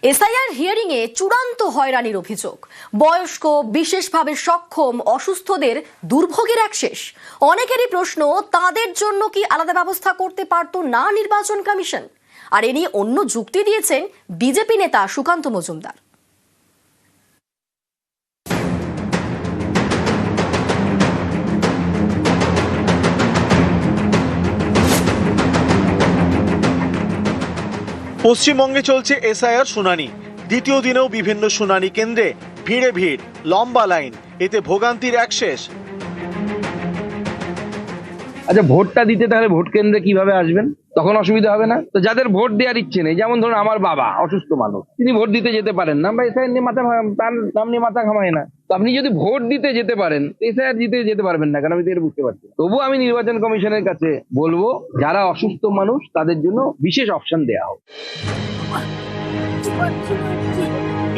SIR hearing এ চূড়ান্ত হয়রানির অভিযোগ। বয়স্ক, বিশেষভাবে সক্ষম, অসুস্থদের দুর্ভোগের এক শেষ। অনেকেরই প্রশ্ন, তাদের জন্য কি আলাদা ব্যবস্থা করতে পারত না নির্বাচন কমিশন? আর এ নিয়ে অন্য যুক্তি দিয়েছেন বিজেপি নেতা সুকান্ত মজুমদার। পশ্চিমবঙ্গে চলছে এসআইআর শুনানি। দ্বিতীয় দিনেও বিভিন্ন শুনানি কেন্দ্রে ভিড়ে ভিড়, লম্বা লাইন, এতে ভোগান্তির এক শেষ। আচ্ছা, ভোটটা দিতে তাহলে ভোট কেন্দ্রে কিভাবে আসবেন? তখন অসুবিধা হবে না? তো যাদের ভোট দেওয়ার ইচ্ছে নেই, যেমন ধরুন আমার বাবা অসুস্থ মানুষ, তিনি ভোট দিতে যেতে পারেন না, বা এসআইআর নিয়ে তার নাম নিয়ে মাথা ঘামায় না। তো আপনি যদি ভোট দিতে যেতে পারেন, এসআইআর দিতে যেতে পারবেন না কেন? আমি তো এটা বুঝতে পারছি। তবুও আমি নির্বাচন কমিশনের কাছে বলবো, যারা অসুস্থ মানুষ তাদের জন্য বিশেষ অপশন দেওয়া হোক।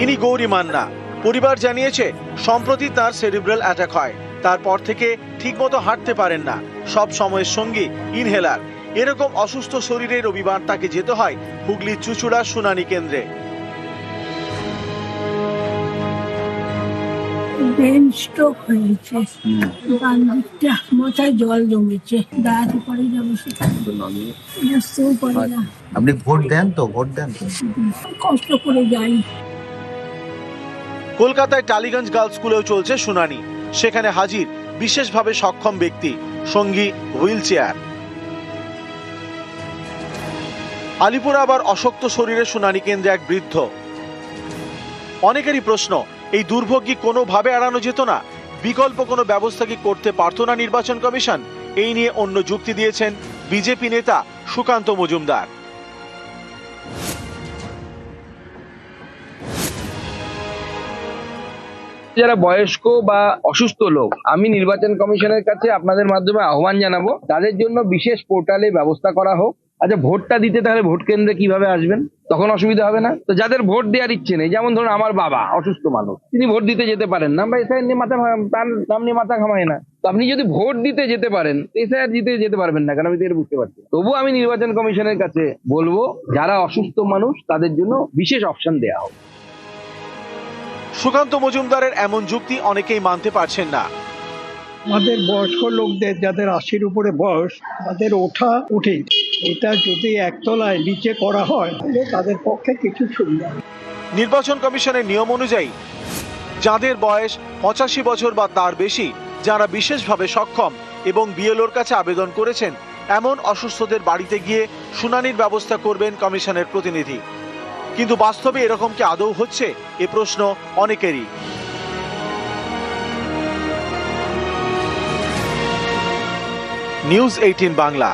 ইনি গৌরী মান্না। পরিবার জানিয়েছে, সম্প্রতি তার সেরিব্রাল অ্যাটাক হয়। তারপর থেকে ঠিকমতো হাঁটতে পারেন না, সব সময়ের সঙ্গী ইনহেলার। এরকম অসুস্থ শরীরে রবিবার তাকে যেতে হয় হুগলির চুঁচুড়া শুনানি কেন্দ্রে। ব্রেন স্ট্রোক হয়েছে, মাথায় জল জমেছে, দাঁড়াতে পারি না, বুঝতেও পারি না। আপনি ভোট দেন তো? ভোট দেন তো? কষ্ট করে যাই। কলকাতায় টালিগঞ্জ গার্লস স্কুলেও চলছে শুনানি। সেখানে হাজির বিশেষভাবে সক্ষম ব্যক্তি, সঙ্গী হুইল চেয়ার। আলিপুরে আবার অশক্ত শরীরে শুনানি কেন্দ্রে এক বৃদ্ধ। অনেকেরই প্রশ্ন, এই দুর্ভোগ কি কোনোভাবে এড়ানো যেত না? বিকল্প কোনো ব্যবস্থা কি করতে পারত না নির্বাচন কমিশন? এই নিয়ে অন্য যুক্তি দিয়েছেন বিজেপি নেতা সুকান্ত মজুমদার। যারা বয়স্ক বা অসুস্থ লোক, আমি নির্বাচন কমিশনের কাছে আপনাদের মাধ্যমে আহ্বান জানাবো, তাদের জন্য বিশেষ পোর্টালে ব্যবস্থা করা হোক। আচ্ছা, ভোটটা দিতে তাহলে ভোট কেন্দ্রে কিভাবে আসবেন? তখন অসুবিধা হবে না? তো যাদের ভোট দেওয়ার ইচ্ছে নেই, যেমন ধরুন আমার বাবা অসুস্থ মানুষ, তিনি ভোট দিতে যেতে পারেন না, বা এসআইআর নিয়ে তার নাম নিয়ে মাথা ঘামায় না। তো আপনি যদি ভোট দিতে যেতে পারেন, এসআইআর দিতে যেতে পারবেন না কেন? আমি তো এটা বুঝতে পারছি। তবুও আমি নির্বাচন কমিশনের কাছে বলবো, যারা অসুস্থ মানুষ তাদের জন্য বিশেষ অপশন দেওয়া হোক। সুকান্ত মজুমদারের এমন যুক্তি অনেকেই মানতে পারছেন না। আমাদের বয়স্ক লোকদের, যাদের 80-র উপরে বয়স, তাদের ওঠা উঠে এটা যদি একতলায় নিচে করা হয় তাহলে তাদের পক্ষে কিছু সুবিধা। নির্বাচন কমিশনের নিয়ম অনুযায়ী যাদের বয়স 85 বছর বা তার বেশি, যারা বিশেষভাবে সক্ষম এবং বিএলওর কাছে আবেদন করেছেন, এমন অসুস্থদের বাড়িতে গিয়ে শুনানির ব্যবস্থা করবেন কমিশনের প্রতিনিধি। কিন্তু বাস্তবে এরকম কি আদৌ হচ্ছে? এ প্রশ্ন অনেকেরই। নিউজ 18 বাংলা।